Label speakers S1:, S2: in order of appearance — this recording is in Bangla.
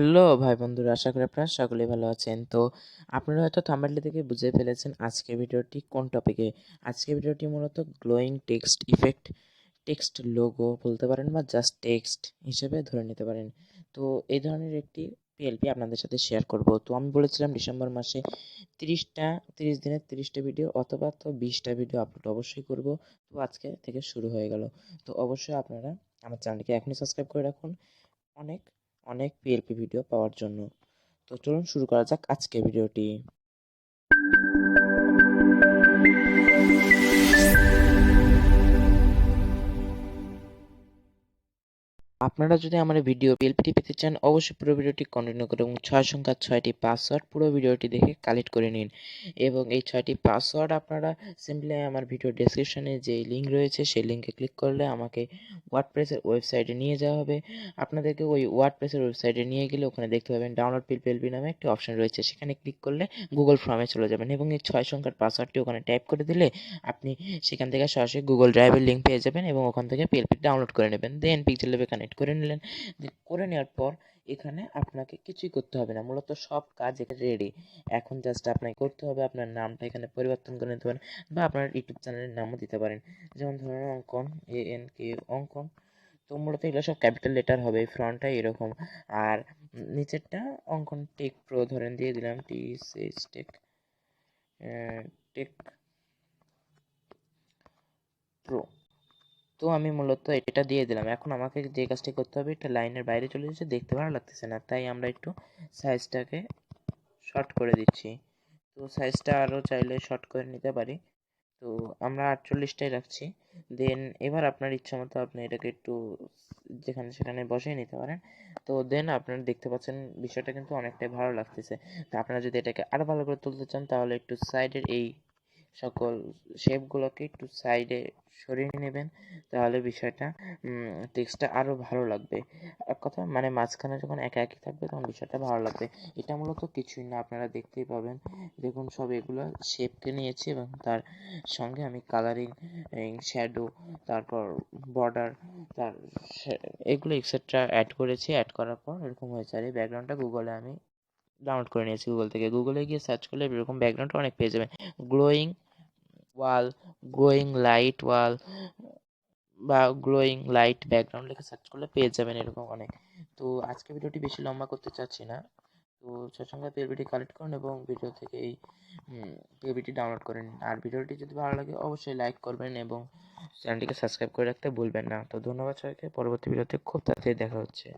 S1: হ্যালো ভাই বন্ধুরা, আশা করি আপনারা সকলেই ভালো আছেন। তো আপনারা হয়তো থাম্বনেল থেকে বুঝে ফেলেছেন আজকের ভিডিওটি কোন টপিকে। আজকের ভিডিওটি মূলত glowing text effect, text logo বলতে পারেন বা জাস্ট টেক্সট হিসেবে ধরে নিতে পারেন। তো এই ধরনের একটি পিএলপি আপনাদের সাথে শেয়ার করব। তো আমি বলেছিলাম ডিসেম্বর মাসে 30 দিনের 30টা ভিডিও অথবা তো 20টা ভিডিও আপলোড অবশ্যই করব। তো আজকে থেকে শুরু হয়ে গেল। তো অবশ্যই আপনারা আমার চ্যানেলটিকে এখনই সাবস্ক্রাইব করে রাখুন অনেক অনেক পিএলপি ভিডিও পাওয়ার জন্য। তো চলুন শুরু করা যাক আজকের ভিডিওটি। আপনারা যদি আমার ভিডিও পিএলপিটি পেতে চান অবশ্যই পুরো ভিডিওটি কন্টিনিউ করুন এবং 6 সংখ্যার 6টি পাসওয়ার্ড পুরো ভিডিওটি দেখে কালেক্ট করে নিন। এবং এই 6টি পাসওয়ার্ড আপনারা সিম্পলি আমার ভিডিও ডেসক্রিপশনে যে লিঙ্ক রয়েছে সেই লিঙ্কে ক্লিক করলে আমাকে ওয়ার্ডপ্রেসের ওয়েবসাইটে নিয়ে যাওয়া হবে। আপনাদেরকে ওই ওয়ার্ডপ্রেসের ওয়েবসাইটে নিয়ে গেলে ওখানে দেখতে পাবেন ডাউনলোড পিএলপি নামে একটি অপশন রয়েছে, সেখানে ক্লিক করলে গুগল ফর্মে চলে যাবেন এবং এই 6 সংখ্যার পাসওয়ার্ডটি ওখানে টাইপ করে দিলে আপনি সেখান থেকে সরাসরি গুগল ড্রাইভের লিঙ্ক পেয়ে যাবেন এবং ওখান থেকে পিএলপি ডাউনলোড করে নেবেন। দেন পিক্সেলল্যাবে কানেক্ট করে নিলেন। করে নেওয়ার পর এখানে আপনাকে কিছুই করতে হবে না, মূলত সব কাজ এখানে রেডি। এখন জাস্ট আপনাকে করতে হবে আপনার নামটা এখানে পরিবর্তন করে নিতে পারেন বা আপনার ইউটিউব চ্যানেলের নামও দিতে পারেন, যেমন ধরুন অঙ্কন, ANK অঙ্কন। তো মূলত এগুলো সব ক্যাপিটাল লেটার হবে, ফ্রন্টটা এরকম আর নিচেরটা অঙ্কন টেক প্রো ধরেন দিয়ে দিলাম, টেক টেক প্রো। তো আমি মূলত এটা দিয়ে দিলাম। এখন আমাকে যে কাজটি করতে হবে, এটা লাইনের বাইরে চলে যাচ্ছে, দেখতে ভালো লাগতেছে না, তাই আমরা একটু সাইজটাকে শর্ট করে দিচ্ছি। তো সাইজটা আরও চাইলে শর্ট করে নিতে পারি, তো আমরা 48টাই রাখছি। দেন এবার আপনার ইচ্ছা মতো আপনি এটাকে একটু যেখানে সেখানে বসিয়ে নিতে পারেন। তো দেন আপনারা দেখতে পাচ্ছেন বিষয়টা কিন্তু অনেকটাই ভালো লাগতেছে। তো আপনারা যদি এটাকে আরও ভালো করে তুলতে চান তাহলে একটু সাইডের এই সকল শেপগুলোকে একটু সাইডে সরিয়ে নেবেন, তাহলে বিষয়টা টেক্সটটা আরও ভালো লাগবে। এক কথা মানে মাঝখানে যখন একা একই থাকবে তখন বিষয়টা ভালো লাগবে। এটা মূলত কিছুই না, আপনারা দেখতেই পাবেন। দেখুন সব এগুলো শেপকে নিয়েছি এবং তার সঙ্গে আমি কালারিং, শ্যাডো, তারপর বর্ডার, তার এগুলো এক্সেট্রা অ্যাড করেছি। অ্যাড করার পর এরকম হয়েছে। আর এই ব্যাকগ্রাউন্ডটা গুগলে আমি ডাউনলোড করে নিয়েছি গুগল থেকে। গুগলে গিয়ে সার্চ করলে এরকম ব্যাকগ্রাউন্ড অনেক পেয়ে যাবেন। গ্লোয়িং ওয়াল, গ্লোয়িং লাইট ওয়াল বা গ্লোয়িং লাইট ব্যাকগ্রাউন্ড লিখে সার্চ করলে পেয়ে যাবেন এরকম অনেক। তো আজকে ভিডিওটি বেশি লম্বা করতে চাচ্ছি না, তো সঙ্গে পিএলপিটি কালেক্ট করুন এবং ভিডিও থেকে এই পিএলপিটি ডাউনলোড করে নিন। আর ভিডিওটি যদি ভালো লাগে অবশ্যই লাইক করবেন এবং চ্যানেলটিকে সাবস্ক্রাইব করে রাখতে ভুলবেন না। তো ধন্যবাদ সবাইকে, পরবর্তী ভিডিওতে খুব তাড়াতাড়ি দেখা হচ্ছে।